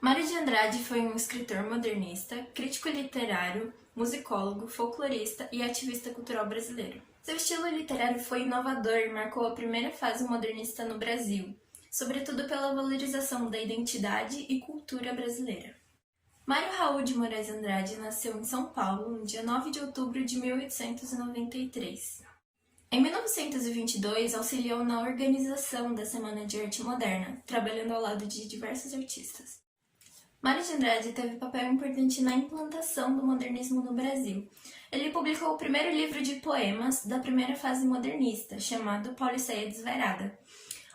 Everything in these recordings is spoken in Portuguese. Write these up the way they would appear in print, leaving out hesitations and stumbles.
Mário de Andrade foi um escritor modernista, crítico literário, musicólogo, folclorista e ativista cultural brasileiro. Seu estilo literário foi inovador e marcou a primeira fase modernista no Brasil, sobretudo pela valorização da identidade e cultura brasileira. Mário Raul de Moraes Andrade nasceu em São Paulo no dia 9 de outubro de 1893. Em 1922, auxiliou na organização da Semana de Arte Moderna, trabalhando ao lado de diversos artistas. Mário de Andrade teve papel importante na implantação do modernismo no Brasil. Ele publicou o primeiro livro de poemas da primeira fase modernista, chamado Pauliceia Desvairada,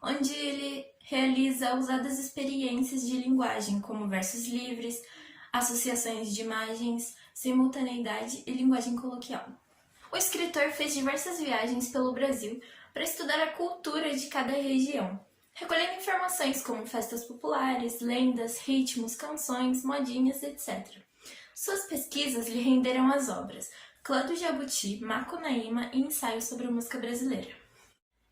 onde ele realiza ousadas experiências de linguagem, como versos livres, associações de imagens, simultaneidade e linguagem coloquial. O escritor fez diversas viagens pelo Brasil para estudar a cultura de cada região, recolhendo informações como festas populares, lendas, ritmos, canções, modinhas, etc. Suas pesquisas lhe renderam as obras Clã do Jabuti, Macunaíma e Ensaio sobre a Música Brasileira.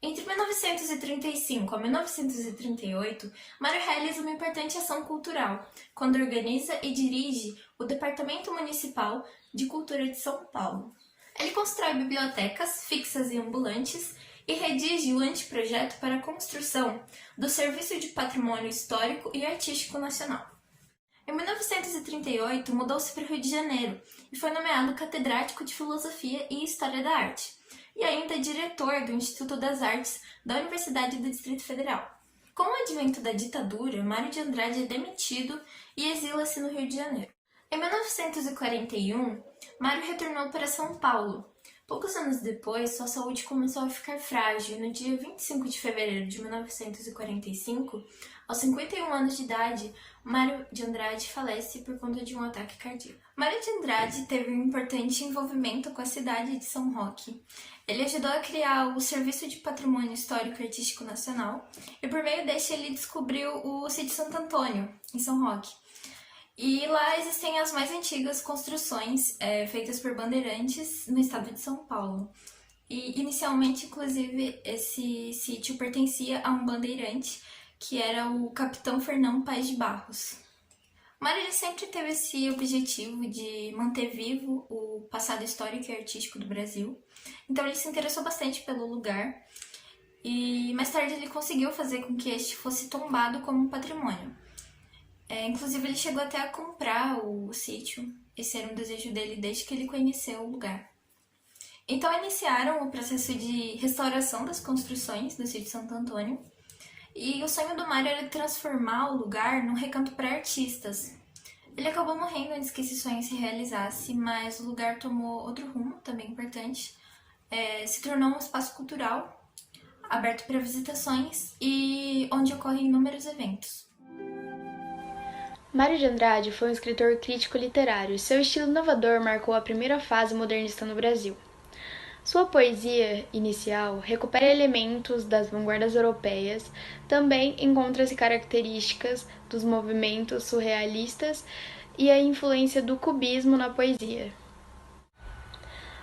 Entre 1935 a 1938, Mário realiza uma importante ação cultural, quando organiza e dirige o Departamento Municipal de Cultura de São Paulo. Ele constrói bibliotecas fixas e ambulantes e redige o anteprojeto para a construção do Serviço de Patrimônio Histórico e Artístico Nacional. Em 1938, mudou-se para o Rio de Janeiro e foi nomeado catedrático de Filosofia e História da Arte, e ainda diretor do Instituto das Artes da Universidade do Distrito Federal. Com o advento da ditadura, Mário de Andrade é demitido e exila-se no Rio de Janeiro. Em 1941, Mário retornou para São Paulo. Poucos anos depois, sua saúde começou a ficar frágil e no dia 25 de fevereiro de 1945, aos 51 anos de idade, Mário de Andrade falece por conta de um ataque cardíaco. Mário de Andrade teve um importante envolvimento com a cidade de São Roque. Ele ajudou a criar o Serviço de Patrimônio Histórico e Artístico Nacional e por meio deste ele descobriu o Sítio Santo Antônio, em São Roque. E lá existem as mais antigas construções feitas por bandeirantes no estado de São Paulo. E inicialmente, inclusive, esse sítio pertencia a um bandeirante, que era o capitão Fernão Paes de Barros. Mário ele sempre teve esse objetivo de manter vivo o passado histórico e artístico do Brasil. Então ele se interessou bastante pelo lugar e mais tarde ele conseguiu fazer com que este fosse tombado como um patrimônio. Inclusive ele chegou até a comprar o sítio. Esse era um desejo dele desde que ele conheceu o lugar. Então iniciaram o processo de restauração das construções do sítio Santo Antônio. E o sonho do Mário era transformar o lugar num recanto para artistas. Ele acabou morrendo antes que esse sonho se realizasse, mas o lugar tomou outro rumo, também importante. Se tornou um espaço cultural, aberto para visitações e onde ocorrem inúmeros eventos. Mário de Andrade foi um escritor crítico literário. Seu estilo inovador marcou a primeira fase modernista no Brasil. Sua poesia inicial recupera elementos das vanguardas europeias, também encontra-se características dos movimentos surrealistas e a influência do cubismo na poesia.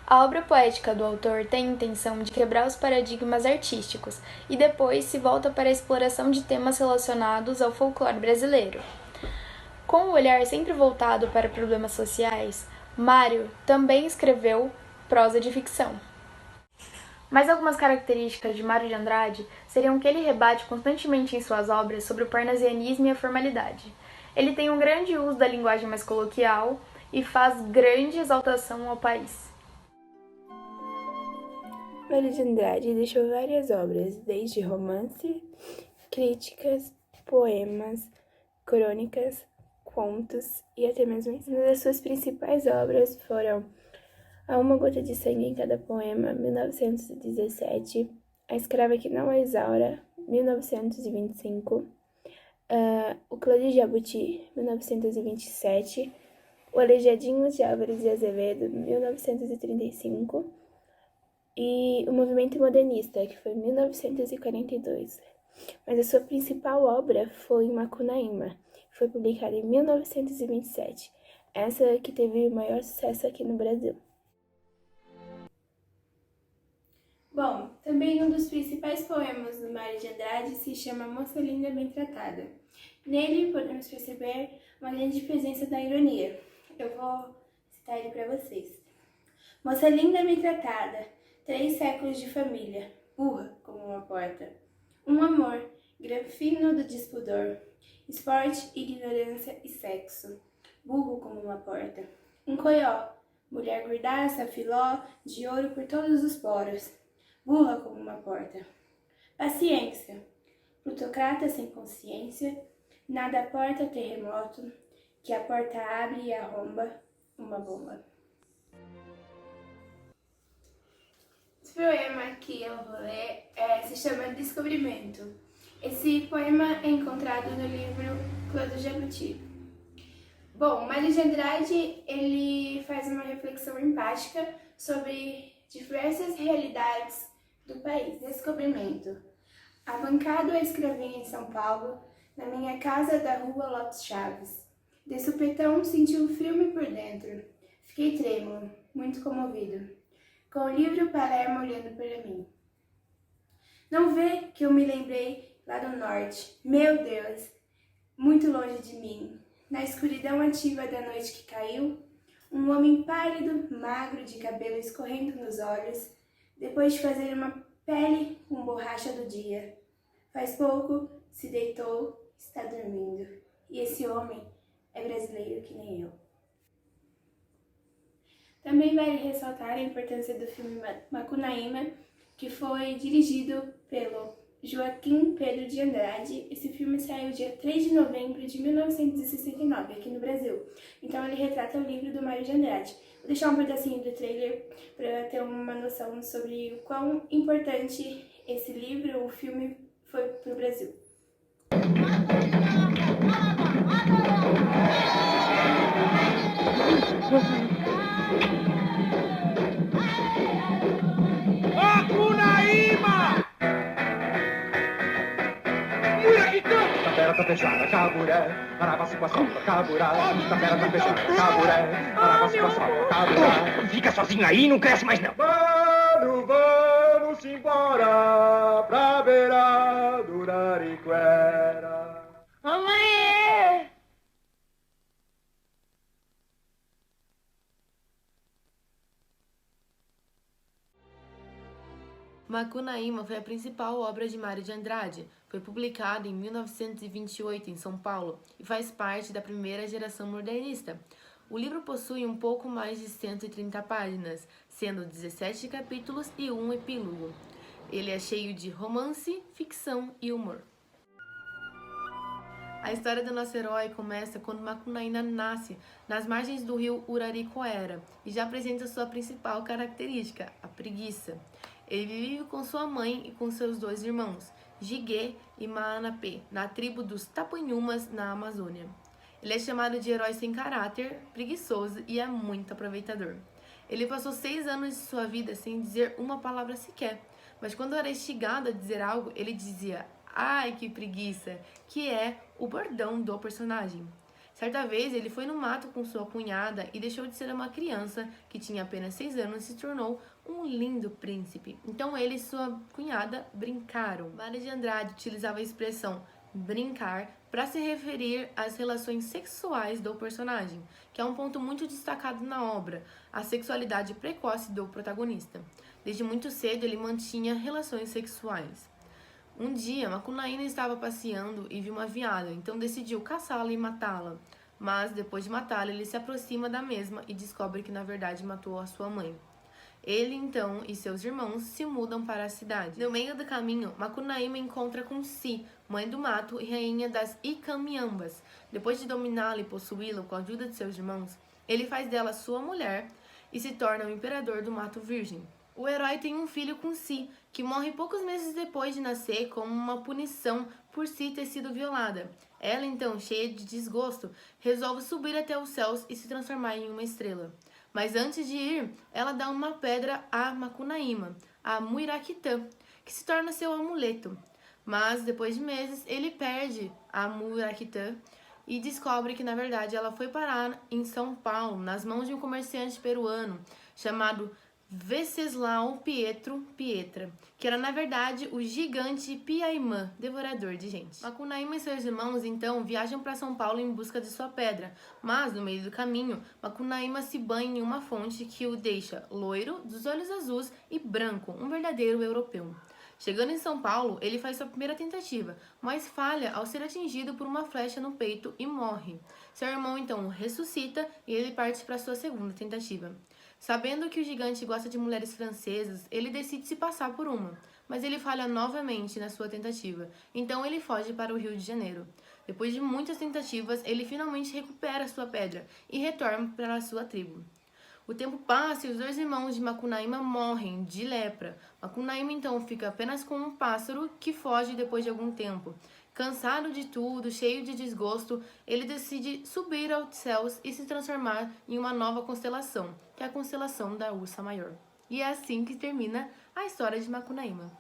A obra poética do autor tem a intenção de quebrar os paradigmas artísticos e depois se volta para a exploração de temas relacionados ao folclore brasileiro. Com o olhar sempre voltado para problemas sociais, Mário também escreveu prosa de ficção. Mas algumas características de Mário de Andrade seriam que ele rebate constantemente em suas obras sobre o parnasianismo e a formalidade. Ele tem um grande uso da linguagem mais coloquial e faz grande exaltação ao país. Mário de Andrade deixou várias obras, desde romance, críticas, poemas, crônicas, contos e até mesmo uma das suas principais obras foram Há uma gota de sangue em cada poema, 1917, A escrava que não a Isaura, 1925, O Clã de Jabuti, 1927, O Aleijadinho de Álvares de Azevedo, 1935, e O Movimento Modernista, que foi 1942. Mas a sua principal obra foi Macunaíma, que foi publicada em 1927, essa que teve o maior sucesso aqui no Brasil. Bom, também um dos principais poemas do Mário de Andrade se chama Moça Linda Bem Tratada. Nele podemos perceber uma grande presença da ironia. Eu vou citar ele para vocês. Moça linda bem tratada, 3 séculos de família, burra como uma porta. Um amor, granfino do despudor, esporte, ignorância e sexo, burro como uma porta. Um coió, mulher gordaça, filó, de ouro por todos os poros, burra como uma porta. Paciência, plutocrata sem consciência, nada porta terremoto, que a porta abre e arromba uma bomba. O poema que eu vou ler se chama Descobrimento. Esse poema é encontrado no livro Clã do Jabuti. Bom, Mário de Andrade ele faz uma reflexão empática sobre diversas realidades do país. Descobrimento. Abancado a escravinha em São Paulo, na minha casa da rua Lopes Chaves. De supetão senti um frio por dentro. Fiquei trêmulo, muito comovido, com o livro Palermo olhando para mim. Não vê que eu me lembrei lá do norte, meu Deus, muito longe de mim, na escuridão ativa da noite que caiu, um homem pálido, magro, de cabelo escorrendo nos olhos, depois de fazer uma pele com borracha do dia. Faz pouco, se deitou, está dormindo, e esse homem é brasileiro que nem eu. Também vale ressaltar a importância do filme Macunaíma, que foi dirigido pelo Joaquim Pedro de Andrade. Esse filme saiu dia 3 de novembro de 1969, aqui no Brasil. Então ele retrata o livro do Mário de Andrade. Vou deixar um pedacinho do trailer para ter uma noção sobre o quão importante esse livro, o filme, foi para o Brasil. Tapera tá fechada, caburé, Arabassi com a sopa, caburá. Tapera tá fechada, caburé, Arabassi com a sopa, caburá. Fica sozinho aí, não cresce mais não. Mano, vamos embora pra beira do Rariquera. Mamãe! Macunaíma foi a principal obra de Mário de Andrade. Foi publicado em 1928 em São Paulo e faz parte da primeira geração modernista. O livro possui um pouco mais de 130 páginas, sendo 17 capítulos e um epílogo. Ele é cheio de romance, ficção e humor. A história do nosso herói começa quando Macunaíma nasce nas margens do rio Uraricoera e já apresenta sua principal característica, a preguiça. Ele vive com sua mãe e com seus 2 irmãos, Jigué e Maanapé, na tribo dos Tapanhumas, na Amazônia. Ele é chamado de herói sem caráter, preguiçoso e é muito aproveitador. Ele passou 6 anos de sua vida sem dizer uma palavra sequer, mas quando era instigado a dizer algo, ele dizia "ai, que preguiça", que é o bordão do personagem. Certa vez, ele foi no mato com sua cunhada e deixou de ser uma criança que tinha apenas 6 anos e se tornou um lindo príncipe. Então ele e sua cunhada brincaram. Mário de Andrade utilizava a expressão brincar para se referir às relações sexuais do personagem, que é um ponto muito destacado na obra, a sexualidade precoce do protagonista. Desde muito cedo ele mantinha relações sexuais. Um dia, Macunaíma estava passeando e viu uma veada, então decidiu caçá-la e matá-la. Mas, depois de matá-la, ele se aproxima da mesma e descobre que, na verdade, matou a sua mãe. Ele, então, e seus irmãos se mudam para a cidade. No meio do caminho, Macunaíma encontra com Si, mãe do mato e rainha das Icamiambas. Depois de dominá-la e possuí-la com a ajuda de seus irmãos, ele faz dela sua mulher e se torna o imperador do mato virgem. O herói tem um filho com Si, que morre poucos meses depois de nascer como uma punição por Si ter sido violada. Ela, então, cheia de desgosto, resolve subir até os céus e se transformar em uma estrela. Mas antes de ir, ela dá uma pedra a Macunaíma, a Muiraquitã, que se torna seu amuleto. Mas, depois de meses, ele perde a Muiraquitã e descobre que, na verdade, ela foi parar em São Paulo, nas mãos de um comerciante peruano chamado Venceslau Pietro Pietra, que era na verdade o gigante Piaimã, devorador de gente. Macunaíma e seus irmãos então viajam para São Paulo em busca de sua pedra, mas no meio do caminho, Macunaíma se banha em uma fonte que o deixa loiro, dos olhos azuis e branco, um verdadeiro europeu. Chegando em São Paulo, ele faz sua primeira tentativa, mas falha ao ser atingido por uma flecha no peito e morre. Seu irmão então o ressuscita e ele parte para sua segunda tentativa. Sabendo que o gigante gosta de mulheres francesas, ele decide se passar por uma, mas ele falha novamente na sua tentativa, então ele foge para o Rio de Janeiro. Depois de muitas tentativas, ele finalmente recupera sua pedra e retorna para a sua tribo. O tempo passa e os dois irmãos de Macunaíma morrem de lepra. Macunaíma então fica apenas com um pássaro que foge depois de algum tempo. Cansado de tudo, cheio de desgosto, ele decide subir aos céus e se transformar em uma nova constelação, que é a constelação da Ursa Maior. E é assim que termina a história de Macunaíma.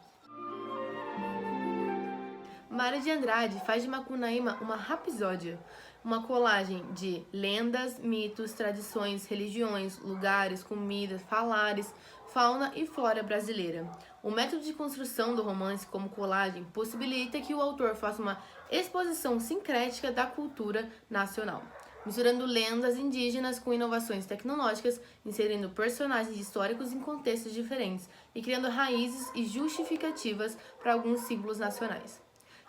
Mário de Andrade faz de Macunaíma uma rapsódia, uma colagem de lendas, mitos, tradições, religiões, lugares, comidas, falares, fauna e flora brasileira. O método de construção do romance como colagem possibilita que o autor faça uma exposição sincrética da cultura nacional, misturando lendas indígenas com inovações tecnológicas, inserindo personagens históricos em contextos diferentes e criando raízes e justificativas para alguns símbolos nacionais.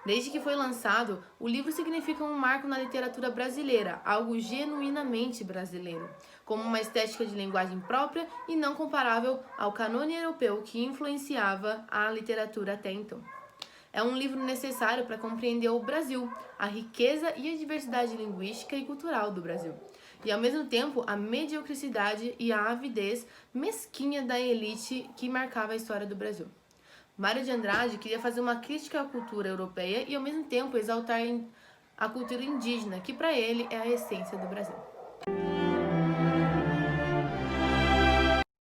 Desde que foi lançado, o livro significa um marco na literatura brasileira, algo genuinamente brasileiro, como uma estética de linguagem própria e não comparável ao cânone europeu que influenciava a literatura até então. É um livro necessário para compreender o Brasil, a riqueza e a diversidade linguística e cultural do Brasil, e ao mesmo tempo a mediocridade e a avidez mesquinha da elite que marcava a história do Brasil. Mário de Andrade queria fazer uma crítica à cultura europeia e ao mesmo tempo exaltar a cultura indígena, que para ele é a essência do Brasil.